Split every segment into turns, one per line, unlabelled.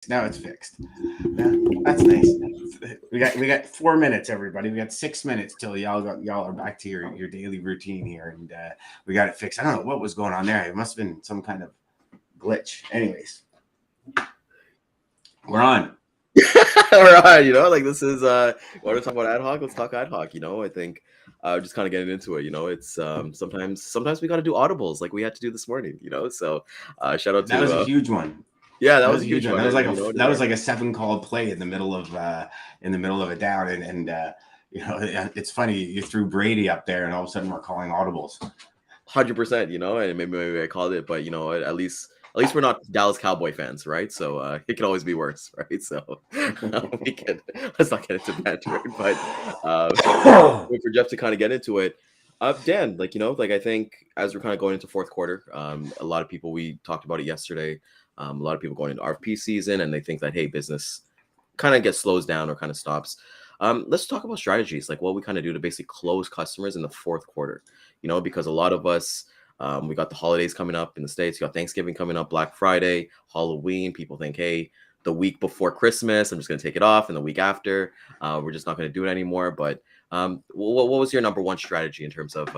Now it's fixed. Yeah, that's nice. We got 4 minutes, everybody. We got 6 minutes till y'all are back to your daily routine here, and we got it fixed. I don't know what was going on there. It must have been some kind of glitch. Anyways, we're on.
All right, like this is want to talk about ad hoc? Let's talk ad hoc. I think just kind of getting into it. It's sometimes we got to do audibles like we had to do this morning. So shout out
That was
to
a huge one.
yeah, that
That
was
was
a
a huge
huge
one.
one.
That was
And
like a
you know,
that was like a 7 call play in the middle of a down, and it's funny you threw Brady up there, and all of a sudden we're calling audibles.
100%. And maybe I called it, but at least we're not Dallas Cowboy fans, right? So it could always be worse, right? So we can let's not get into banter, but wait for Jeff to kind of get into it. Dan, I think as we're kind of going into fourth quarter, a lot of people, we talked about it yesterday. A lot of people going into RFP season, and they think that, hey, business kind of gets slows down or kind of stops. Let's talk about strategies, like what we kind of do to basically close customers in the fourth quarter. Because a lot of us, we got the holidays coming up in the States. You got Thanksgiving coming up, Black Friday, Halloween. People think, hey, the week before Christmas, I'm just going to take it off, and the week after, we're just not going to do it anymore. But what was your number one strategy in terms of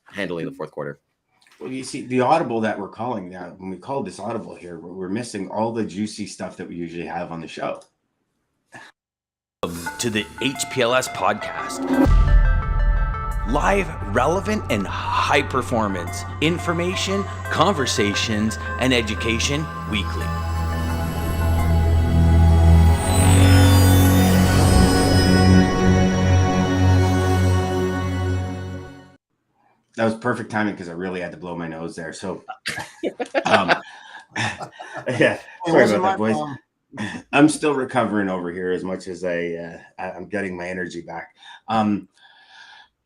handling the fourth quarter?
Well, you see, the audible that we're calling now, when we call this audible here, we're missing all the juicy stuff that we usually have on the show.
To the HPLS podcast. Live, relevant, and high performance information, conversations, and education weekly.
That was perfect timing because I really had to blow my nose there. So, um, yeah, sorry about that, boys. I'm still recovering over here as much as I'm getting my energy back. Um,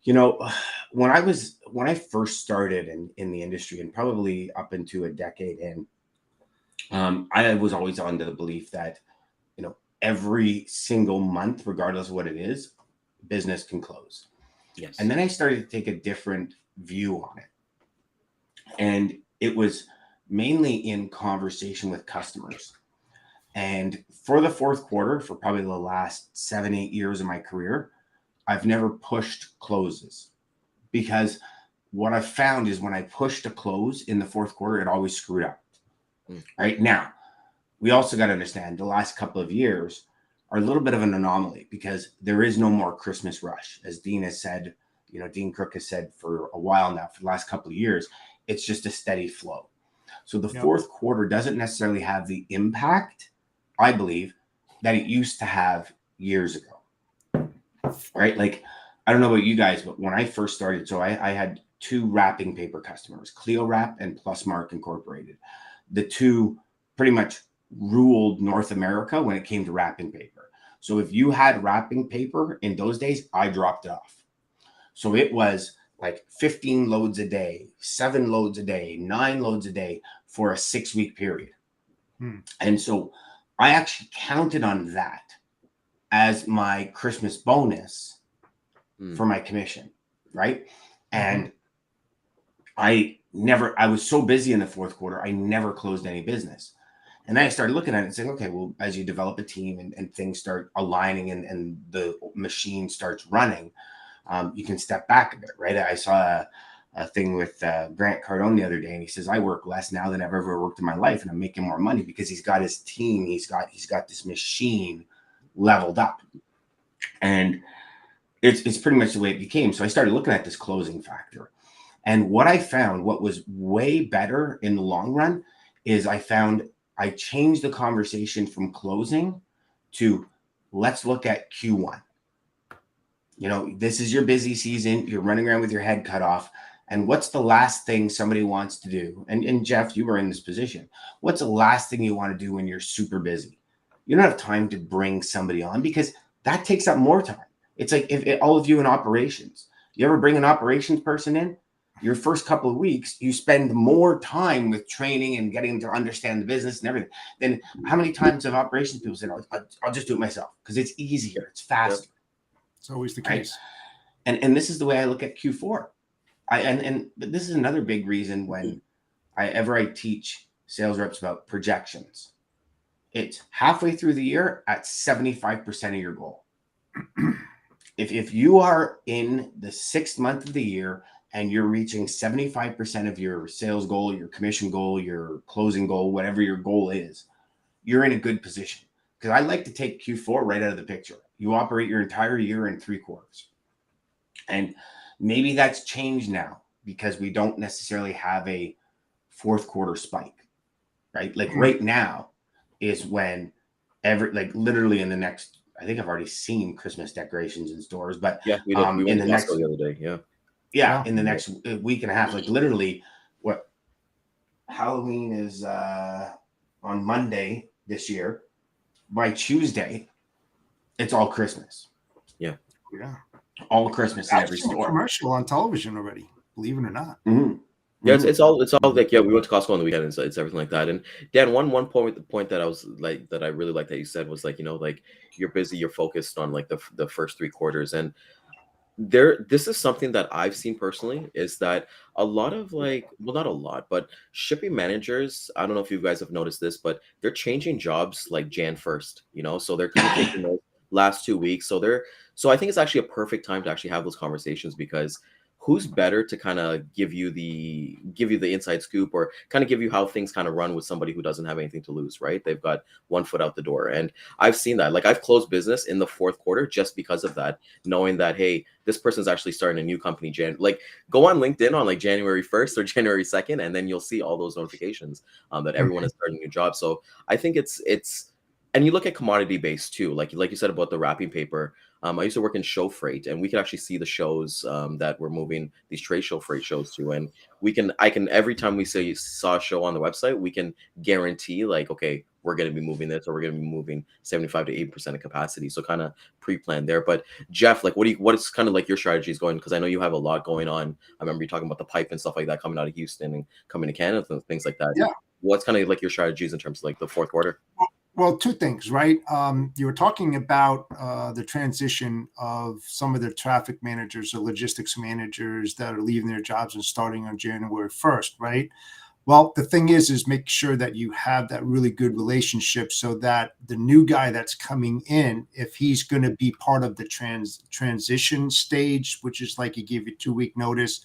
you know, when I first started in the industry, and probably up into a decade in, I was always under the belief that every single month, regardless of what it is, business can close.
Yes.
And then I started to take a different view on it, and it was mainly in conversation with customers. And for the fourth quarter, for probably the last 7, 8 years of my career, I've never pushed closes, because what I've found is when I pushed a close in the fourth quarter, it always screwed up. Right now, we also got to understand the last couple of years are a little bit of an anomaly because there is no more Christmas rush. As Dean has said, Dean Crook has said for a while now, for the last couple of years, it's just a steady flow. So the fourth quarter doesn't necessarily have the impact, I believe, that it used to have years ago. Right? Like, I don't know about you guys, but when I first started, so I had two wrapping paper customers, Clio Wrap and Plus Mark Incorporated. The two pretty much ruled North America when it came to wrapping paper. So if you had wrapping paper in those days, I dropped it off. So it was like 15 loads a day, 7 loads a day, 9 loads a day for a 6-week period. And so I actually counted on that as my Christmas bonus for my commission, right? And I was so busy in the fourth quarter, I never closed any business. And then I started looking at it and saying, okay, well, as you develop a team and things start aligning and the machine starts running, you can step back a bit, right? I saw a thing with Grant Cardone the other day, and he says, I work less now than I've ever worked in my life, and I'm making more money because he's got his team, he's got this machine leveled up. And it's pretty much the way it became. So I started looking at this closing factor. And what I found, what was way better in the long run, is I changed the conversation from closing to let's look at Q1. This is your busy season. You're running around with your head cut off. And what's the last thing somebody wants to do? And Jeff, you were in this position. What's the last thing you want to do when you're super busy? You don't have time to bring somebody on because that takes up more time. It's like if all of you in operations, you ever bring an operations person in, your first couple of weeks, you spend more time with training and getting them to understand the business and everything. Then how many times have operations people said, I'll just do it myself because it's easier, it's faster.
It's always the case.
Right? And this is the way I look at Q4. But this is another big reason when I teach sales reps about projections. It's halfway through the year at 75% of your goal. If you are in the 6th month of the year and you're reaching 75% of your sales goal, your commission goal, your closing goal, whatever your goal is, you're in a good position. Because I like to take Q4 right out of the picture. You operate your entire year in 3 quarters. And maybe that's changed now because we don't necessarily have a 4th quarter spike, right? Like right now is when literally in the next, I think I've already seen Christmas decorations in stores, but
Yeah, we did. We
in
went
the
to
next,
Costco the other day. Yeah.
in the next week and a half, like literally what Halloween is on Monday this year. By Tuesday, it's all Christmas.
Yeah.
All Christmas in
I've
every
seen a
store.
commercial on television already, believe it or not.
Mm-hmm.
Yeah, it's all like, yeah, we went to Costco on the weekend, and it's everything like that. And Dan, one point that I was like, that I really like that you said was like, like you're busy, you're focused on like the first 3 quarters. And this is something that I've seen personally, is that a lot of like, well, not a lot, but shipping managers, I don't know if you guys have noticed this, but they're changing jobs like Jan 1st, so they're kind of taking those last 2 weeks. So I think it's actually a perfect time to actually have those conversations, because who's better to kind of give you the inside scoop, or kind of give you how things kind of run with somebody who doesn't have anything to lose, right? They've got one foot out the door. And I've seen that. Like, I've closed business in the 4th quarter just because of that, knowing that, hey, this person's actually starting a new company. Like, go on LinkedIn on like January 1st or January 2nd, and then you'll see all those notifications that everyone is starting a new job. So I think it's and you look at commodity based too, like you said about the wrapping paper. I used to work in show freight, and we could actually see the shows that we're moving these trade show freight shows to, and I can every time we saw a show on the website, we can guarantee like, okay, we're going to be moving this, or we're going to be moving 75 to 80% of capacity. So kind of pre-planned there. But Jeff, like, what is kind of like your strategies going? Because I know you have a lot going on. I remember you talking about the pipe and stuff like that coming out of Houston and coming to Canada and things like that.
Yeah.
What's kind of like your strategies in terms of like the 4th quarter?
Well, 2 things, right? You were talking about the transition of some of the traffic managers or logistics managers that are leaving their jobs and starting on January 1st, right? Well, the thing is make sure that you have that really good relationship, so that the new guy that's coming in, if he's going to be part of the transition stage, which is like, he give you 2-week notice,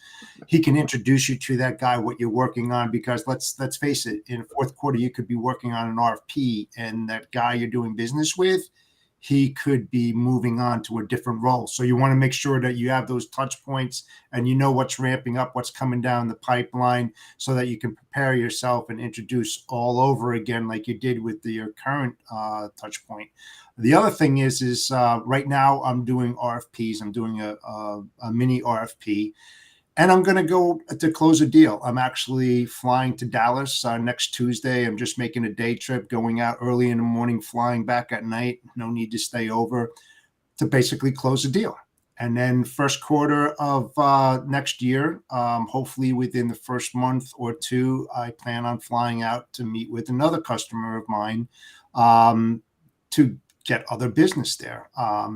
he can introduce you to that guy, what you're working on. Because let's face it, in the 4th quarter, you could be working on an RFP, and that guy you're doing business with, he could be moving on to a different role. So you want to make sure that you have those touch points, and you know what's ramping up, what's coming down the pipeline, so that you can prepare yourself and introduce all over again, like you did with your current touch point. The other thing is right now I'm doing RFPs. I'm doing a mini RFP, and I'm going to go to close a deal. I'm actually flying to Dallas next Tuesday. I'm just making a day trip, going out early in the morning, flying back at night. No need to stay over, to basically close a deal. And then 1st quarter of next year, hopefully within the 1st month or 2, I plan on flying out to meet with another customer of mine to get other business there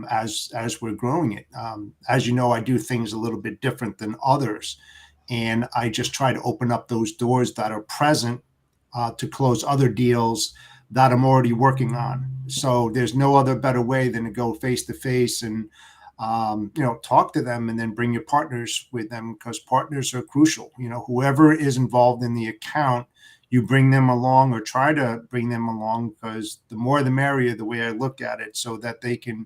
as we're growing it. As you know, I do things a little bit different than others, and I just try to open up those doors that are present to close other deals that I'm already working on. So there's no other better way than to go face to face and talk to them, and then bring your partners with them, because partners are crucial. Whoever is involved in the account, you bring them along, or try to bring them along, because the more the merrier, the way I look at it, so that they can,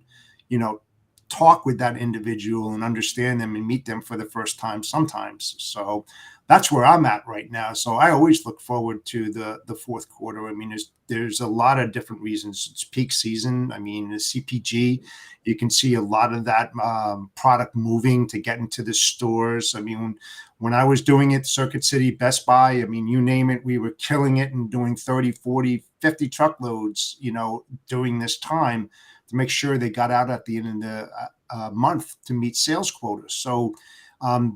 talk with that individual and understand them and meet them for the first time sometimes. So that's where I'm at right now. So I always look forward to the 4th quarter. I mean, there's a lot of different reasons. It's peak season. I mean, the CPG, you can see a lot of that product moving to get into the stores. I mean, when I was doing it, Circuit City, Best Buy, I mean, you name it, we were killing it and doing 30, 40, 50 truckloads, during this time, to make sure they got out at the end of the month to meet sales quotas. So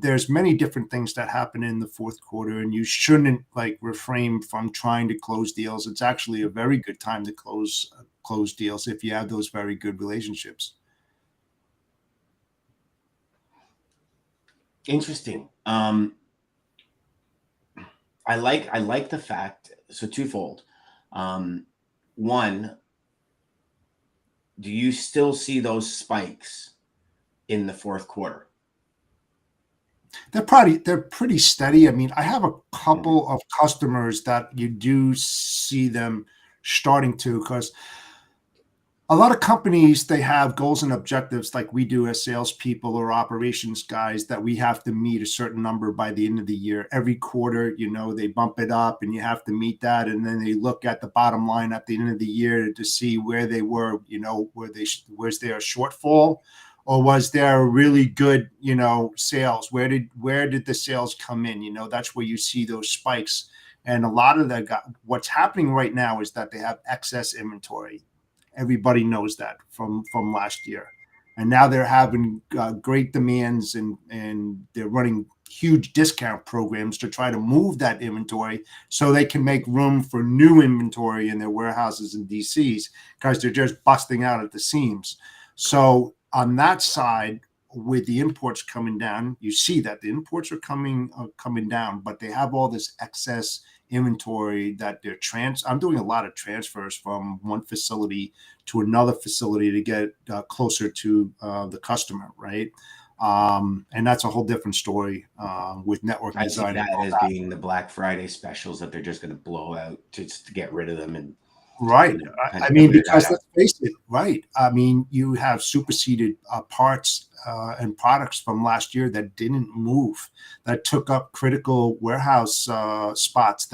there's many different things that happen in the 4th quarter, and you shouldn't refrain from trying to close deals. It's actually a very good time to close deals if you have those very good relationships.
Interesting. I like the fact, so twofold. one, do you still see those spikes in the fourth quarter?
They're pretty steady. I mean, I have a couple of customers that you do see them starting to, because a lot of companies, they have goals and objectives like we do as salespeople or operations guys, that we have to meet a certain number by the end of the year. Every quarter, they bump it up and you have to meet that. And then they look at the bottom line at the end of the year to see where they were, was there a shortfall, or was there a really good, sales? Where did the sales come in? That's where you see those spikes. And a lot of what's happening right now is that they have excess inventory. Everybody knows that from last year, and now they're having great demands, and they're running huge discount programs to try to move that inventory so they can make room for new inventory in their warehouses and DCs, because they're just busting out at the seams. So on that side, with the imports coming down, you see that the imports are coming down, but they have all this excess inventory that I'm doing a lot of transfers from one facility to another facility to get closer to the customer, right? And that's a whole different story with network design.
I see that as being the Black Friday specials that they're just going to blow out just to get rid of them. And
right. I mean, because let's face it, right? I mean, you have superseded parts and products from last year that didn't move, that took up critical warehouse spots.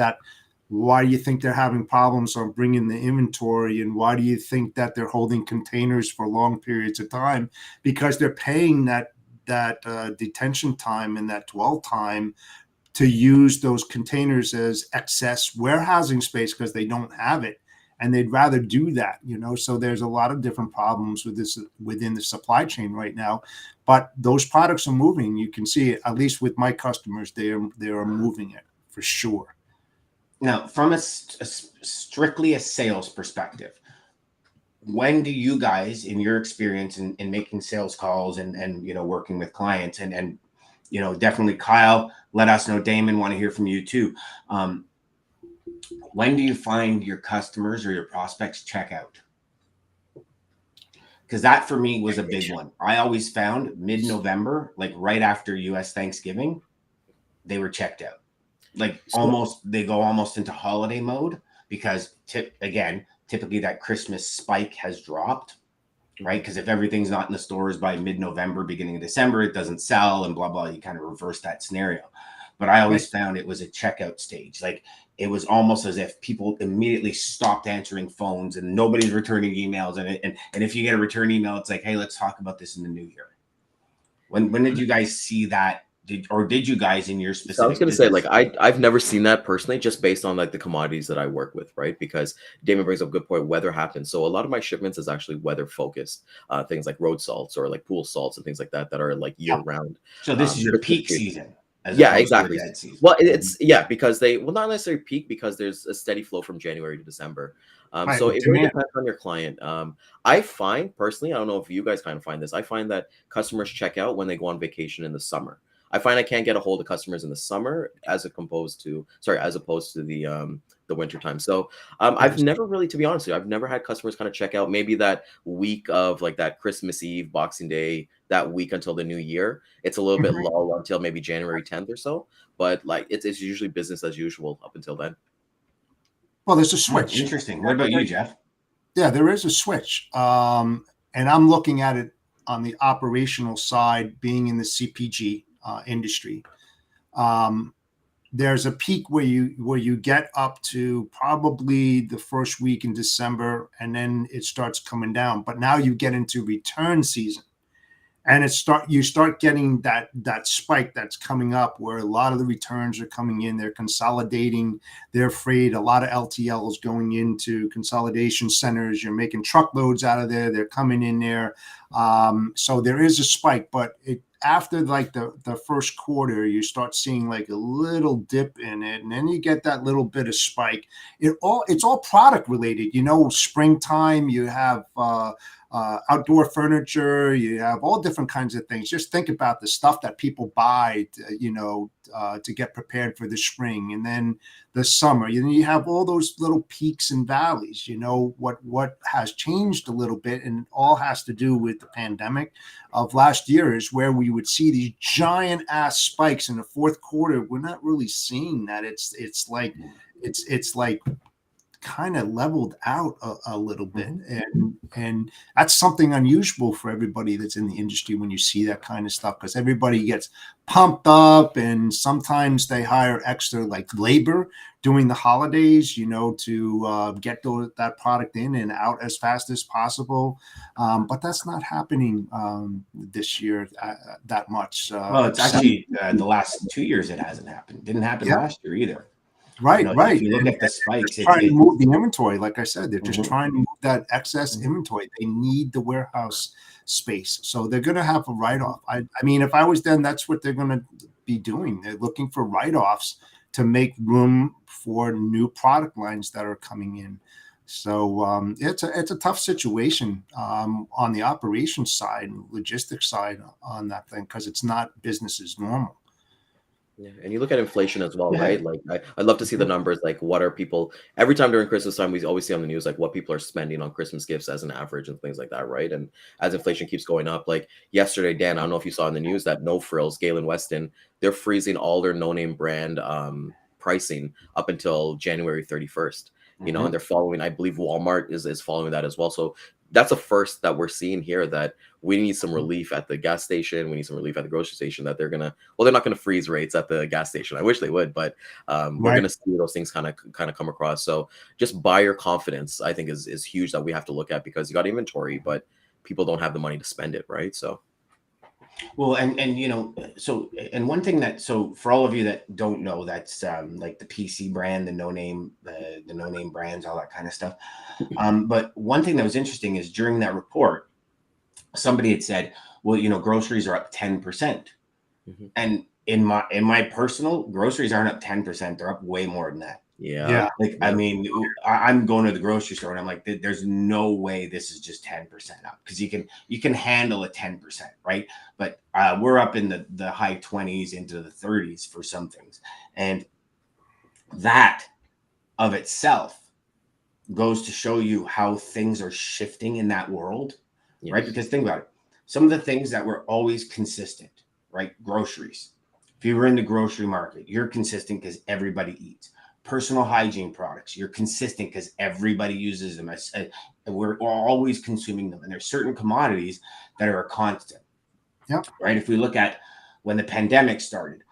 Why do you think they're having problems on bringing the inventory? And why do you think that they're holding containers for long periods of time? Because they're paying that detention time and that dwell time to use those containers as excess warehousing space, because they don't have it. And they'd rather do that, so there's a lot of different problems with this within the supply chain right now, but those products are moving. You can see it, at least with my customers, they are moving it for sure.
Now, from a strictly a sales perspective, when do you guys, in your experience in making sales calls and working with clients and definitely Kyle, let us know, Daman, want to hear from you too. When do you find your customers or your prospects check out? Because that for me was a big one. I always found mid-November, like right after US Thanksgiving, they were checked out. Like they go almost into holiday mode, because typically that Christmas spike has dropped, right? Because if everything's not in the stores by mid-November, beginning of December, it doesn't sell and blah, blah. You kind of reverse that scenario. But I always found it was a checkout stage. Like it was almost as if people immediately stopped answering phones and nobody's returning emails. And if you get a return email, it's like, hey, let's talk about this in the new year. When did you guys see that? Did you guys in your specific?
So I was going to say, like, I've never seen that personally, just based on like the commodities that I work with, right? Because Damon brings up a good point. Weather happens, so a lot of my shipments is actually weather focused. Things like road salts or like pool salts and things like that are like year round.
So this is your peak season.
Yeah, exactly. Well, it's because they will not necessarily peak, because there's a steady flow from January to December. So it really depends on your client. I find personally, I don't know if you guys kind of find this, I find that customers check out when they go on vacation in the summer. I find I can't get a hold of customers in the summer as opposed to the winter time. So I've never really, to be honest with you, I've never had customers kind of check out. Maybe that week of like that Christmas Eve, Boxing Day, that week until the new year, it's a little bit lull until maybe January 10th or so. But like it's usually business as usual up until then.
Well, there's a switch.
Interesting. What about you, Jeff? Yeah,
there is a switch. And I'm looking at it on the operational side, being in the CPG industry. There's a peak where you get up to probably the first week in December, and then it starts coming down. But now you get into return season, and you start getting that spike that's coming up, where a lot of the returns are coming in. They're consolidating. They're afraid. A lot of LTL is going into consolidation centers. You're making truckloads out of there. They're coming in there. So there is a spike, but after like the first quarter, you start seeing like a little dip in it, and then you get that little bit of spike. It's all product related. Springtime, you have outdoor furniture, you have all different kinds of things. Just think about the stuff that people buy, to get prepared for the spring and then the summer. You have all those little peaks and valleys. What has changed a little bit, and it all has to do with the pandemic of last year, is where we would see these giant ass spikes in the fourth quarter. We're not really seeing that. It's like kind of leveled out a little bit, and that's something unusual for everybody that's in the industry when you see that kind of stuff, because everybody gets pumped up, and sometimes they hire extra like labor during the holidays, to get that product in and out as fast as possible, but that's not happening this year that much.
Well, it's actually the last 2 years it hasn't happened. Didn't happen last year either.
Right.
If you look at the spikes,
trying to move the inventory. Like I said, they're just
Mhm.
trying to move that excess inventory. They need the warehouse space, so they're going to have a write-off. I mean, if I was them, that's what they're going to be doing. They're looking for write-offs to make room for new product lines that are coming in. So it's a tough situation on the operations side and logistics side on that thing, because it's not business as normal.
Yeah, and you look at inflation as well,
Yeah.
right? Like I'd love to see the numbers. Like, what are people every time during Christmas time? We always see on the news like what people are spending on Christmas gifts as an average and things like that, right? And as inflation keeps going up, like yesterday, Dan, I don't know if you saw in the news that No Frills, Galen Weston, they're freezing all their no-name brand pricing up until January 31st. And they're following. I believe Walmart is following that as well. So that's a first that we're seeing here, that we need some relief at the gas station. We need some relief at the grocery station, that they're not going to freeze rates at the gas station. I wish they would, but we're going to see those things kind of come across. So just buyer confidence, I think, is huge, that we have to look at, because you got inventory, but people don't have the money to spend it. Right. So.
Well, and one thing so for all of you that don't know, that's like the PC brand, the no name brands, all that kind of stuff. But one thing that was interesting is during that report, somebody had said, well, groceries are up 10%. And in my personal, groceries aren't up 10%. They're up way more than that.
Yeah.
I mean, I'm going to the grocery store and I'm like, there's no way this is just 10% up, because you can handle a 10%, right? But we're up in the high 20s into the 30s for some things. And that of itself goes to show you how things are shifting in that world, right? Because think about it. Some of the things that were always consistent, right? Groceries. If you were in the grocery market, you're consistent because everybody eats. Personal hygiene products, you're consistent because everybody uses them. We're always consuming them. And there's certain commodities that are a constant.
Yep.
Right? If we look at when the pandemic started,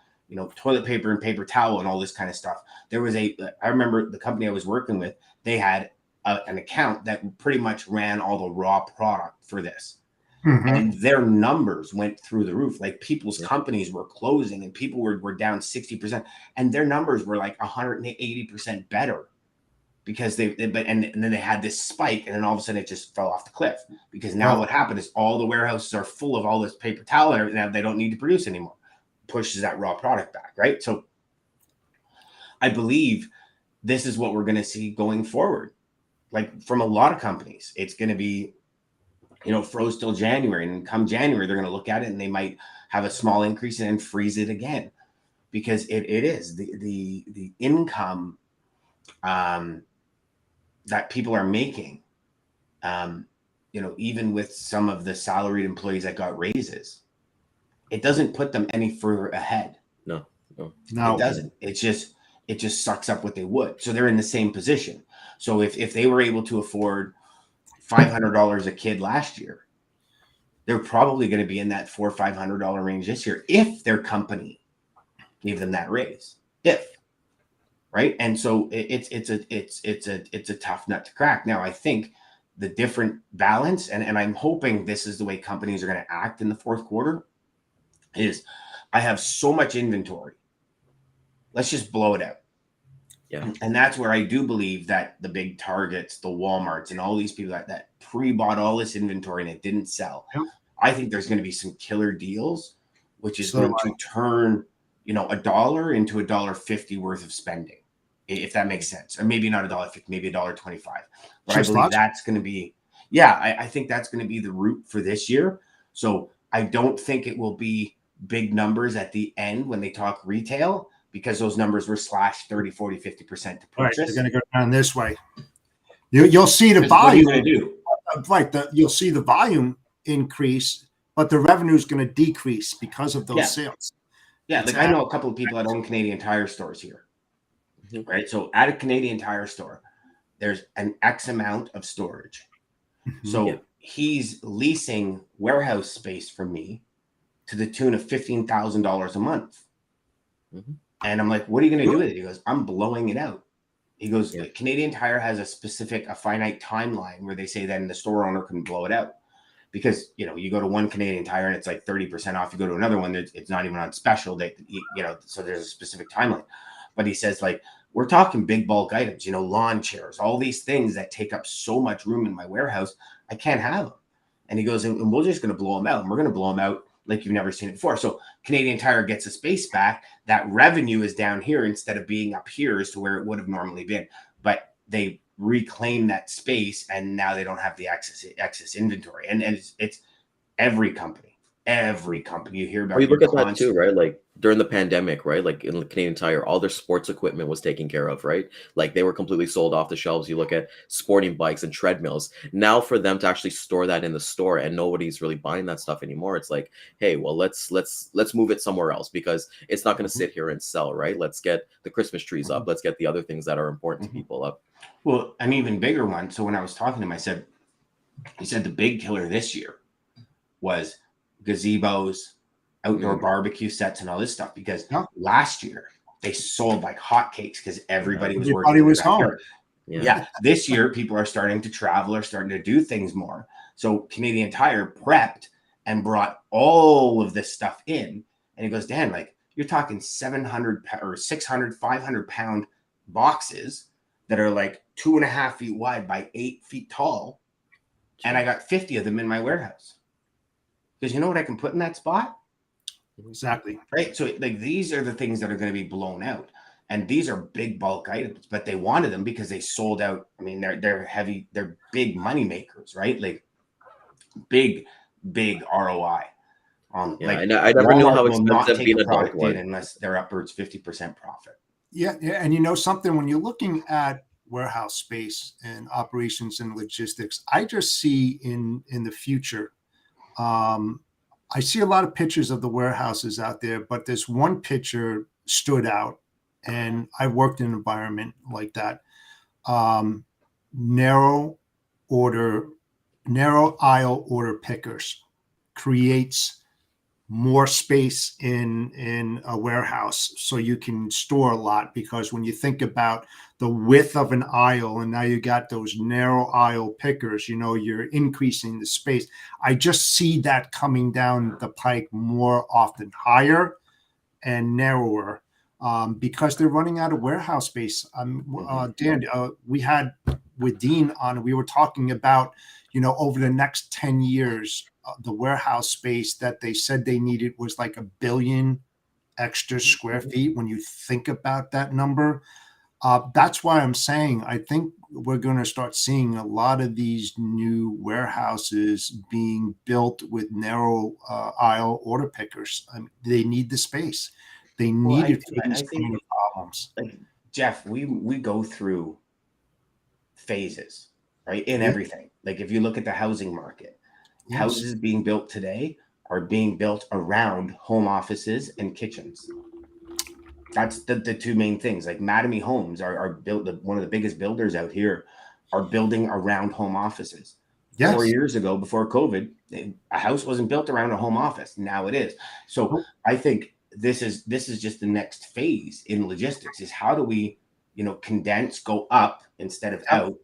toilet paper and paper towel and all this kind of stuff, I remember the company I was working with, they had an account that pretty much ran all the raw product for this. And their numbers went through the roof. Like, people's companies were closing and people were down 60%, and their numbers were like 180% better, because and then they had this spike, and then all of a sudden it just fell off the cliff, because now what happened is all the warehouses are full of all this paper towel and everything. Now they don't need to produce anymore. Pushes that raw product back, right? So I believe this is what we're going to see going forward. Like, from a lot of companies, it's going to be, froze till January, and come January, they're going to look at it and they might have a small increase and then freeze it again, because it is the income that people are making, even with some of the salaried employees that got raises, it doesn't put them any further ahead.
No,
it doesn't. It just sucks up what they would. So they're in the same position. So if they were able to afford $500 a kid last year, they're probably going to be in that $400 or $500 range this year if their company gave them that raise. Right? And so it's a tough nut to crack. Now, I think the different balance, and I'm hoping this is the way companies are going to act in the fourth quarter, is I have so much inventory. Let's just blow it out.
Yeah.
And that's where I do believe that the big Targets, the Walmarts, and all these people that pre-bought all this inventory and it didn't sell. Yep. I think there's going to be some killer deals, which is going to turn, $1 into $1.50 worth of spending, if that makes sense. Or maybe not $1.50, maybe $1.25. But I believe that's going to be, yeah, I think that's going to be the route for this year. So I don't think it will be big numbers at the end when they talk retail, because those numbers were slashed 30, 40, 50% to
All right, they're
purchase.
going to go down this way. You'll see the
'Cause what are you
volume,
going to do?
right? You'll see the volume increase, but the revenue is going to decrease because of those
Yeah.
sales.
Yeah,
It's
like I know a couple of people that own Canadian Tire stores here,
Mhm.
right? So at a Canadian Tire store, there's an X amount of storage.
Mhm.
So
Yeah.
he's leasing warehouse space from me to the tune of $15,000 a month.
Mhm.
And I'm like, what are you going to do with it? He goes, I'm blowing it out. He goes,
Yeah.
Canadian Tire has a finite timeline where they say then the store owner can blow it out. Because, you know, you go to one Canadian Tire and it's like 30% off. You go to another one, it's not even on special. So there's a specific timeline. But he says, like, we're talking big bulk items, you know, lawn chairs, all these things that take up so much room in my warehouse. I can't have them. And he goes, and we're just going to blow them out. And we're going to blow them out like you've never seen it before. So Canadian Tire gets the space back. That revenue is down here instead of being up here as to where it would have normally been. But they reclaim that space, and now they don't have the excess inventory. And it's every company you hear about.
Well, you look at that
constant.
too, right? Like during the pandemic, right? Like in the Canadian Tire, all their sports equipment was taken care of, right? Like they were completely sold off the shelves. You look at sporting bikes and treadmills. Now for them to actually store that in the store and nobody's really buying that stuff anymore, it's like, hey, well, let's move it somewhere else because it's not going to sit here and sell, right? Let's get the Christmas trees up. Let's get the other things that are important to people up.
Well, an even bigger one. So when I was talking to him, he said the big killer this year was gazebos, outdoor barbecue sets, and all this stuff. Because last year they sold like hotcakes because everybody was working.
Everybody was home.
Yeah. This year people are starting to travel, are starting to do things more. So Canadian Tire prepped and brought all of this stuff in. And he goes, Dan, like you're talking 700 or 600, 500 pound boxes that are like 2.5 feet wide by 8 feet tall. And I got 50 of them in my warehouse. Because you know what I can put in that spot?
Exactly.
Right. So like these are the things that are going to be blown out. And these are big bulk items, but they wanted them because they sold out. I mean, they're heavy, they're big money makers, right? Like big ROI on
Yeah,
like
and I never knew
Walmart
how
will not
expensive
take
being
a
a dog
product
was.
in unless they're upwards 50% profit.
Yeah, and you know something, when you're looking at warehouse space and operations and logistics, I just see in the future, I see a lot of pictures of the warehouses out there, but this one picture stood out, and I worked in an environment like that. Narrow aisle order pickers creates more space in a warehouse so you can store a lot, because when you think about the width of an aisle and now you got those narrow aisle pickers, you know, you're increasing the space. I just see that coming down the pike more often, higher and narrower, because they're running out of warehouse space. Dan, we had with Dean on, we were talking about, you know, over the next 10 years, the warehouse space that they said they needed was like 1 billion extra square feet. When you think about that number, that's why I'm saying I think we're going to start seeing a lot of these new warehouses being built with narrow aisle order pickers. I mean, they need the space. They need it for these kind of problems.
Like Jeff, we go through phases, right? In everything. Like if you look at the housing market, houses being built today are being built around home offices and kitchens. That's the two main things. Like Mattamy Homes are built. One of the biggest builders out here are building around home offices. 4 years ago, before COVID, a house wasn't built around a home office. Now it is. So I think this is just the next phase in logistics, is how do we, you know, condense, go up instead of out,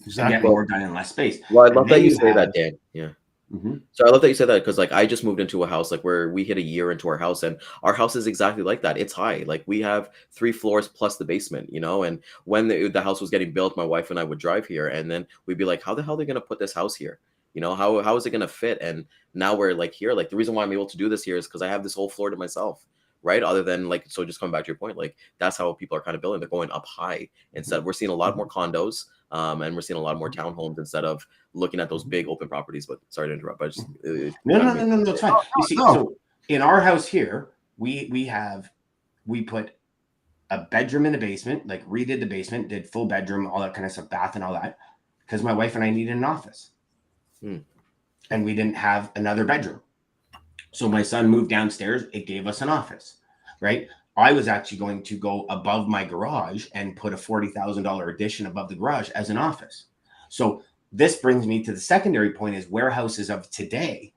and get more done in less space.
Well, I love that you say that, Dan. Yeah.
Mm-hmm.
So I love that you said that, because like I just moved into a house like where we hit a year into our house, and our house is exactly like that. It's high. Like we have 3 floors plus the basement, you know, and when the house was getting built, my wife and I would drive here, and then we'd be like, how the hell are they going to put this house here? You know, how is it going to fit? And now we're like here, like the reason why I'm able to do this here is because I have this whole floor to myself. Right. Other than like, so just coming back to your point, like that's how people are kind of building. They're going up high instead. We're seeing a lot more condos. And we're seeing a lot more townhomes instead of looking at those big open properties. But sorry to interrupt. But
No, it's fine. You see,
No.
so in our house here, we put a bedroom in the basement, like redid the basement, did full bedroom, all that kind of stuff, bath and all that, because my wife and I needed an office. And we didn't have another bedroom. So my son moved downstairs. It gave us an office, right? I was actually going to go above my garage and put a $40,000 addition above the garage as an office. So this brings me to the secondary point is warehouses of today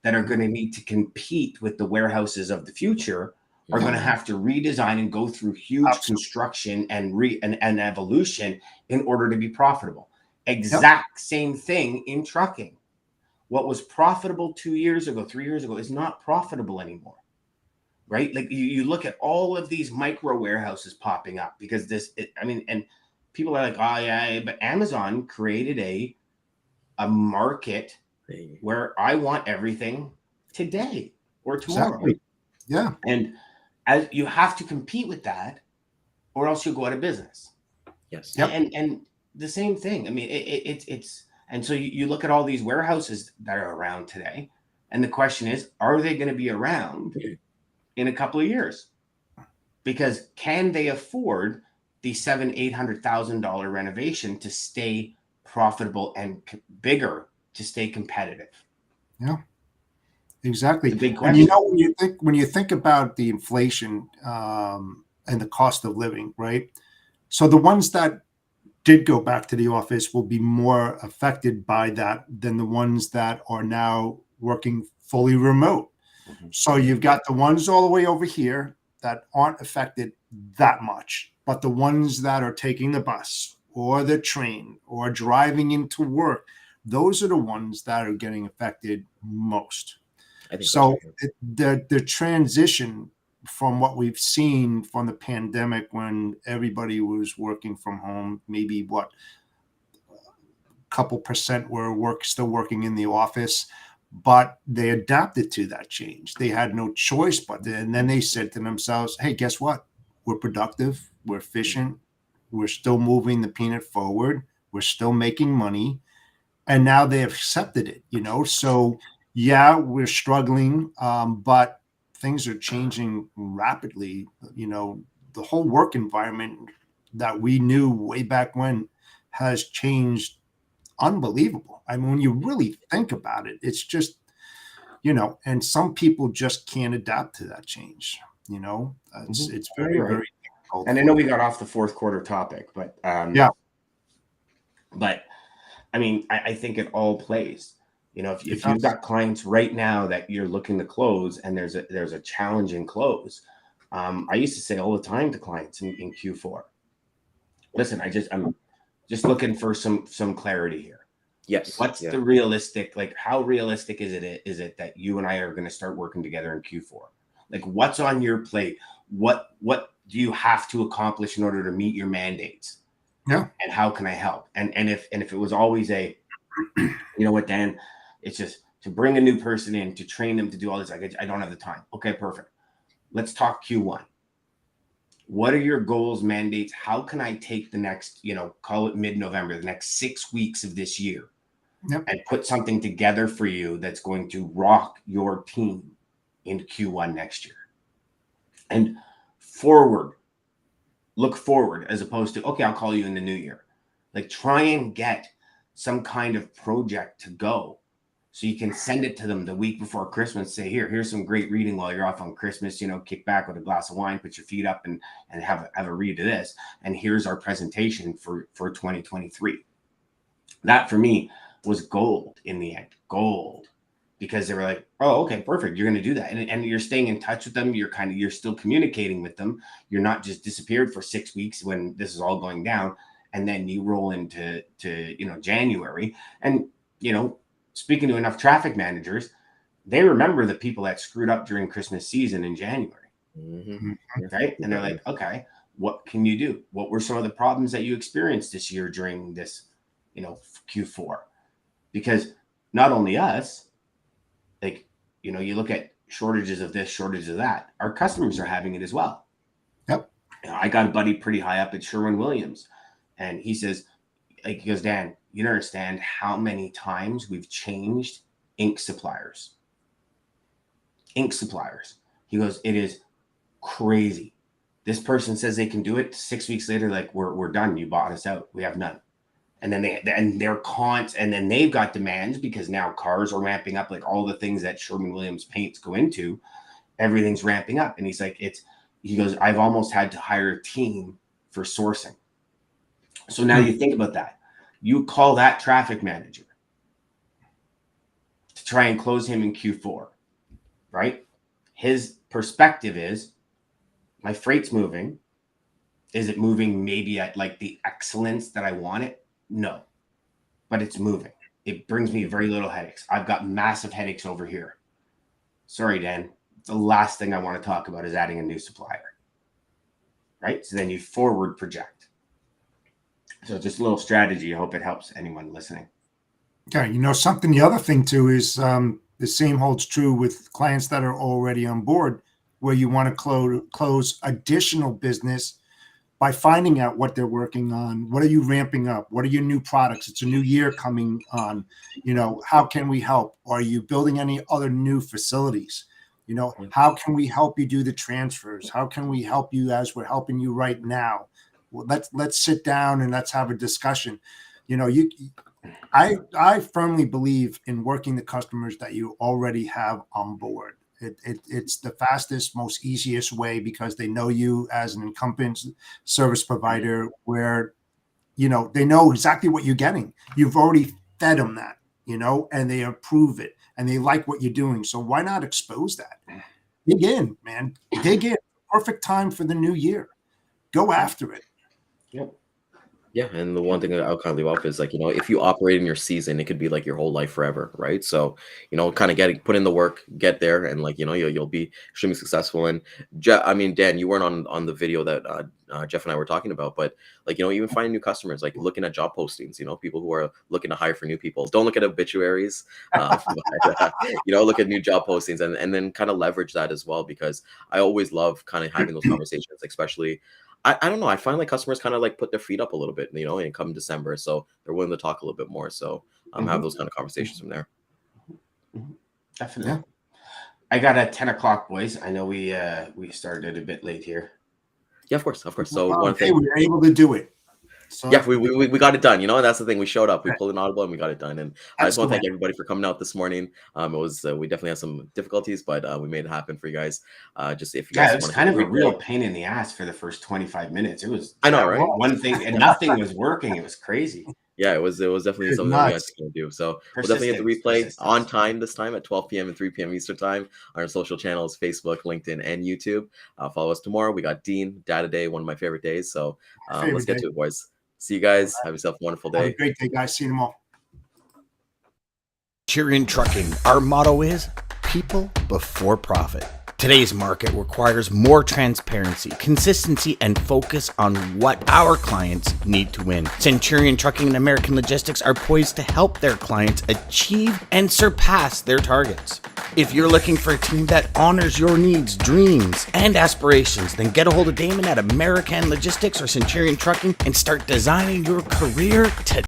that are going to need to compete with the warehouses of the future are going to have to redesign and go through huge construction and evolution in order to be profitable. Exact same thing in trucking. What was profitable 2 years ago, 3 years ago is not profitable anymore, right? Like you look at all of these micro warehouses popping up because and people are like, oh yeah, but Amazon created a market where I want everything today or tomorrow.
Exactly. Yeah.
And as you have to compete with that or else you'll go out of business.
Yes.
Yep.
And the same thing. I mean, it's and so you look at all these warehouses that are around today, and the question is, are they going to be around in a couple of years? Because can they afford the $700,000-$800,000 renovation to stay profitable and bigger to stay competitive?
Yeah, exactly.
It's a big
And
question.
when you think about the inflation and the cost of living, right? So the ones that did go back to the office will be more affected by that than the ones that are now working fully remote. So you've got the ones all the way over here that aren't affected that much, but the ones that are taking the bus or the train or driving into work, those are the ones that are getting affected most.
I think
So the transition from what we've seen from the pandemic when everybody was working from home, maybe a couple percent were still working in the office, but they adapted to that change. They had no choice and then they said to themselves, hey, guess what? We're productive, we're efficient, we're still moving the peanut forward, we're still making money. And now they have accepted it, So yeah, we're struggling, but things are changing rapidly. The whole work environment that we knew way back when has changed unbelievable. I mean, when you really think about it, it's just, and some people just can't adapt to that change. It's very, very difficult.
And I know we got off the fourth quarter topic, but but I mean, I think it all plays. If you've got clients right now that you're looking to close and there's a challenging close, I used to say all the time to clients in Q4, listen, I'm just looking for some clarity here.
Yes.
What's the realistic, like how realistic is it that you and I are going to start working together in Q4? Like what's on your plate? What do you have to accomplish in order to meet your mandates?
Yeah.
And how can I help? And if it was always you know what, Dan, it's just to bring a new person in, to train them to do all this. I don't have the time. Okay, perfect. Let's talk Q1. What are your goals, mandates? How can I take the next, call it mid-November, the next 6 weeks of this year, and put something together for you that's going to rock your team in Q1 next year? And look forward as opposed to, okay, I'll call you in the new year. Like try and get some kind of project to go so you can send it to them the week before Christmas. Say, here's some great reading while you're off on Christmas, kick back with a glass of wine, put your feet up and have a read of this. And here's our presentation for 2023. That for me was gold in the end, gold, because they were like, oh, okay, perfect. You're going to do that. And you're staying in touch with them. You're still communicating with them. You're not just disappeared for 6 weeks when this is all going down. And then you roll into January. And, speaking to enough traffic managers, they remember the people that screwed up during Christmas season in January. Right. And they're like, okay, what can you do? What were some of the problems that you experienced this year during this, Q4? Because not only us, like, you look at shortages of this, shortages of that, our customers are having it as well.
Yep.
I got a buddy pretty high up at Sherwin-Williams, and he says, like, he goes, Dan, you don't understand how many times we've changed ink suppliers. Ink suppliers. He goes, it is crazy. This person says they can do it. 6 weeks later, like, we're done. You bought us out. We have none. And then then they've got demands because now cars are ramping up, like all the things that Sherwin-Williams paints go into, everything's ramping up. And he's like, he goes, I've almost had to hire a team for sourcing. So now you think about that. You call that traffic manager to try and close him in Q4, right? His perspective is, my freight's moving. Is it moving maybe at like the excellence that I want it? No, but it's moving. It brings me very little headaches. I've got massive headaches over here. Sorry, Dan. The last thing I want to talk about is adding a new supplier, right? So then you forward project. So just a little strategy. I hope it helps anyone listening.
Okay. Something, the other thing too is the same holds true with clients that are already on board, where you want to close additional business by finding out what they're working on. What are you ramping up? What are your new products? It's a new year coming on. How can we help? Are you building any other new facilities? How can we help you do the transfers? How can we help you as we're helping you right now? Well, let's sit down and let's have a discussion. I firmly believe in working the customers that you already have on board. It's the fastest, most easiest way, because they know you as an incumbent service provider, where, they know exactly what you're getting. You've already fed them that, and they approve it and they like what you're doing. So why not expose that? Dig in, man. Dig in. Perfect time for the new year. Go after it.
Yep.
Yeah, and the one thing that I'll kind of leave off is, like, if you operate in your season, it could be like your whole life forever, right? So, kind of put in the work, get there, and you'll be extremely successful. And Dan, you weren't on the video that Jeff and I were talking about, but even finding new customers, like looking at job postings, people who are looking to hire for new people. Don't look at obituaries, look at new job postings, and then kind of leverage that as well, because I always love kind of having those conversations, especially. I don't know. I find like customers kind of like put their feet up a little bit, and come December, so they're willing to talk a little bit more. So have those kind of conversations from there.
Definitely. Yeah. I got a 10 o'clock, boys. I know we started a bit late here.
Yeah, of course. So one thing,
we were able to do it. So
yeah, we got it done. And that's the thing. We showed up, we pulled an audible, and we got it done. And I just want to thank everybody for coming out this morning. It was we definitely had some difficulties, but we made it happen for you guys. Just if you guys,
it was kind of a real pain in the ass for the first 25 minutes. It was,
I know, right?
One thing, and nothing was working. It was crazy.
Yeah, it was definitely something that we had to do. So we'll definitely get the replay on time this time at 12 p.m. and 3 p.m. Eastern time on our social channels, Facebook, LinkedIn, and YouTube. Follow us tomorrow. We got Dean Data Day, one of my favorite days. So let's get to it, boys. See you guys. Have yourself a wonderful day.
Have a great day, guys. See you tomorrow.
Centurion Trucking. Our motto is people before profit. Today's market requires more transparency, consistency, and focus on what our clients need to win. Centurion Trucking and American Logistics are poised to help their clients achieve and surpass their targets. If you're looking for a team that honors your needs, dreams, and aspirations, then get a hold of Daman at American Logistics or Centurion Trucking and start designing your career today.